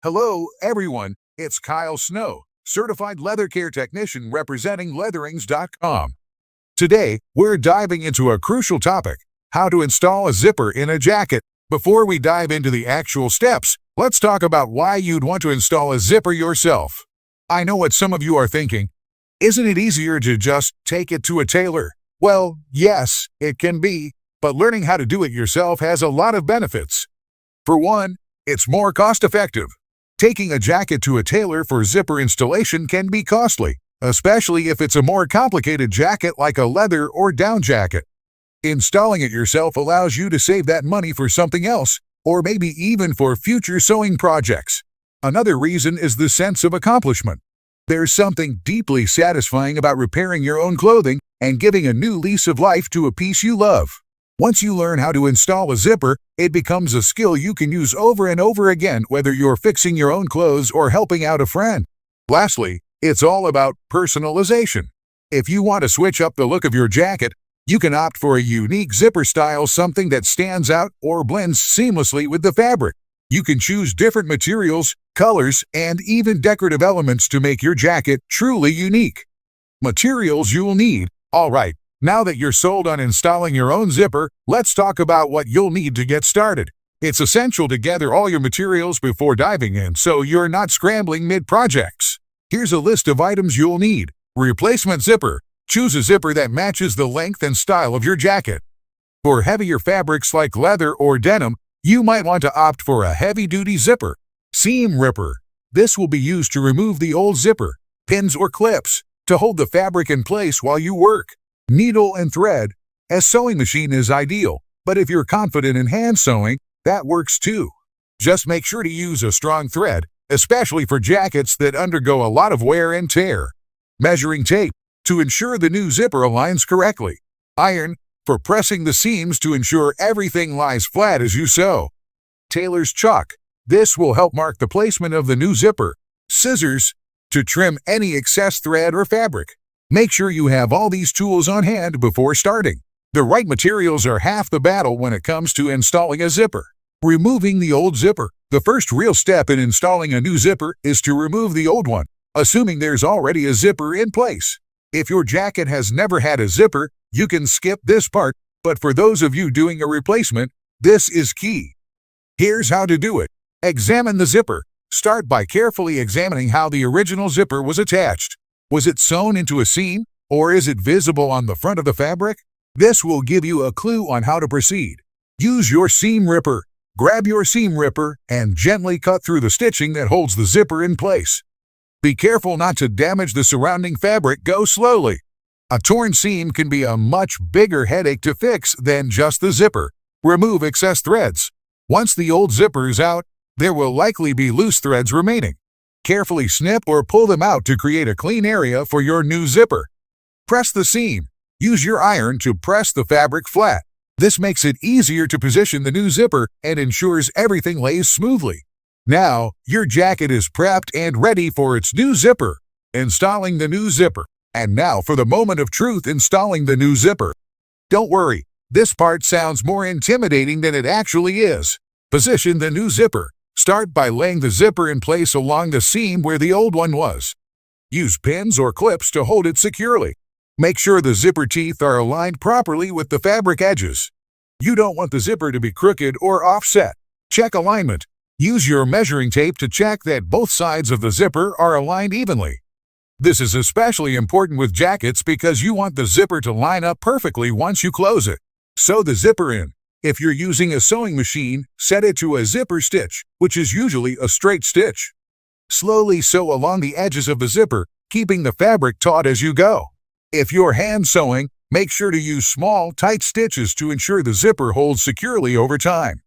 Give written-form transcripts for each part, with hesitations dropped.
Hello, everyone. It's Kyle Snow, certified leather care technician representing Leatherings.com. Today, we're diving into a crucial topic: how to install a zipper in a jacket. Before we dive into the actual steps, let's talk about why you'd want to install a zipper yourself. I know what some of you are thinking. Isn't it easier to just take it to a tailor? Well, yes, it can be, but learning how to do it yourself has a lot of benefits. For one, it's more cost-effective. Taking a jacket to a tailor for zipper installation can be costly, especially if it's a more complicated jacket like a leather or down jacket. Installing it yourself allows you to save that money for something else, or maybe even for future sewing projects. Another reason is the sense of accomplishment. There's something deeply satisfying about repairing your own clothing and giving a new lease of life to a piece you love. Once you learn how to install a zipper, it becomes a skill you can use over and over again, whether you're fixing your own clothes or helping out a friend. Lastly, it's all about personalization. If you want to switch up the look of your jacket, you can opt for a unique zipper style, something that stands out or blends seamlessly with the fabric. You can choose different materials, colors, and even decorative elements to make your jacket truly unique. Materials you'll need. All right. Now that you're sold on installing your own zipper, let's talk about what you'll need to get started. It's essential to gather all your materials before diving in, so you're not scrambling mid-projects. Here's a list of items you'll need. Replacement zipper. Choose a zipper that matches the length and style of your jacket. For heavier fabrics like leather or denim, you might want to opt for a heavy-duty zipper. Seam ripper. This will be used to remove the old zipper, pins or clips, to hold the fabric in place while you work. Needle and thread. A sewing machine is ideal, but if you're confident in hand sewing, that works too. Just make sure to use a strong thread, especially for jackets that undergo a lot of wear and tear. Measuring tape, to ensure the new zipper aligns correctly. Iron, for pressing the seams to ensure everything lies flat as you sew. Tailor's chalk. This will help mark the placement of the new zipper. Scissors, to trim any excess thread or fabric. Make sure you have all these tools on hand before starting. The right materials are half the battle when it comes to installing a zipper. Removing the old zipper. The first real step in installing a new zipper is to remove the old one, assuming there's already a zipper in place. If your jacket has never had a zipper, you can skip this part, but for those of you doing a replacement, this is key. Here's how to do it. Examine the zipper. Start by carefully examining how the original zipper was attached. Was it sewn into a seam, or is it visible on the front of the fabric? This will give you a clue on how to proceed. Use your seam ripper. Grab your seam ripper and gently cut through the stitching that holds the zipper in place. Be careful not to damage the surrounding fabric. Go slowly. A torn seam can be a much bigger headache to fix than just the zipper. Remove excess threads. Once the old zipper is out, there will likely be loose threads remaining. Carefully snip or pull them out to create a clean area for your new zipper. Press the seam. Use your iron to press the fabric flat. This makes it easier to position the new zipper and ensures everything lays smoothly. Now, your jacket is prepped and ready for its new zipper. Installing the new zipper. And now for the moment of truth: installing the new zipper. Don't worry, this part sounds more intimidating than it actually is. Position the new zipper. Start by laying the zipper in place along the seam where the old one was. Use pins or clips to hold it securely. Make sure the zipper teeth are aligned properly with the fabric edges. You don't want the zipper to be crooked or offset. Check alignment. Use your measuring tape to check that both sides of the zipper are aligned evenly. This is especially important with jackets because you want the zipper to line up perfectly once you close it. Sew the zipper in. If you're using a sewing machine, set it to a zipper stitch, which is usually a straight stitch. Slowly sew along the edges of the zipper, keeping the fabric taut as you go. If you're hand sewing, make sure to use small, tight stitches to ensure the zipper holds securely over time.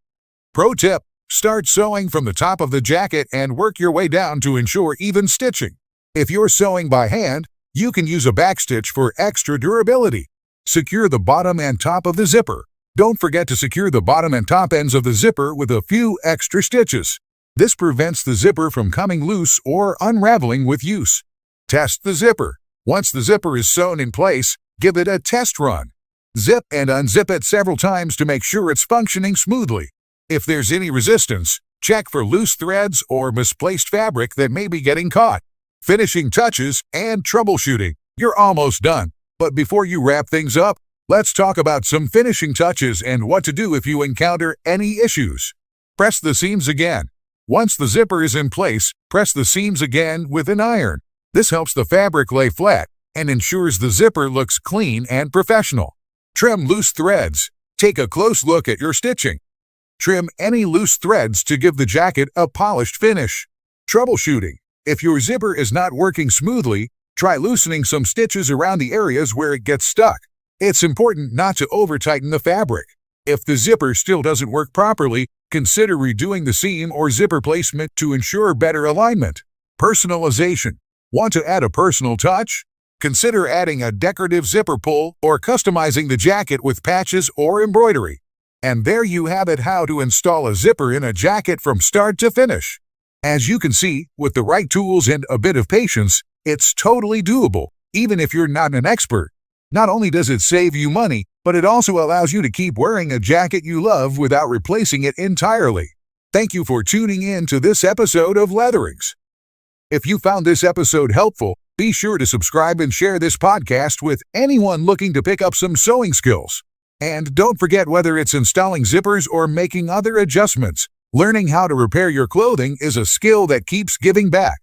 Pro tip: start sewing from the top of the jacket and work your way down to ensure even stitching. If you're sewing by hand, you can use a backstitch for extra durability. Secure the bottom and top of the zipper. Don't forget to secure the bottom and top ends of the zipper with a few extra stitches. This prevents the zipper from coming loose or unraveling with use. Test the zipper. Once the zipper is sewn in place, give it a test run. Zip and unzip it several times to make sure it's functioning smoothly. If there's any resistance, Check for loose threads or misplaced fabric that may be getting caught. Finishing touches and troubleshooting. You're almost done. But before you wrap things up, let's talk about some finishing touches and what to do if you encounter any issues. Press the seams again. Once the zipper is in place, press the seams again with an iron. This helps the fabric lay flat and ensures the zipper looks clean and professional. Trim loose threads. Take a close look at your stitching. Trim any loose threads to give the jacket a polished finish. Troubleshooting. If your zipper is not working smoothly, try loosening some stitches around the areas where it gets stuck. It's important not to over-tighten the fabric. If the zipper still doesn't work properly, consider redoing the seam or zipper placement to ensure better alignment. Personalization. Want to add a personal touch? Consider adding a decorative zipper pull or customizing the jacket with patches or embroidery. And there you have it, how to install a zipper in a jacket from start to finish. As you can see, with the right tools and a bit of patience, it's totally doable, even if you're not an expert. Not only does it save you money, but it also allows you to keep wearing a jacket you love without replacing it entirely. Thank you for tuning in to this episode of Leatherings. If you found this episode helpful, be sure to subscribe and share this podcast with anyone looking to pick up some sewing skills. And don't forget, whether it's installing zippers or making other adjustments, learning how to repair your clothing is a skill that keeps giving back.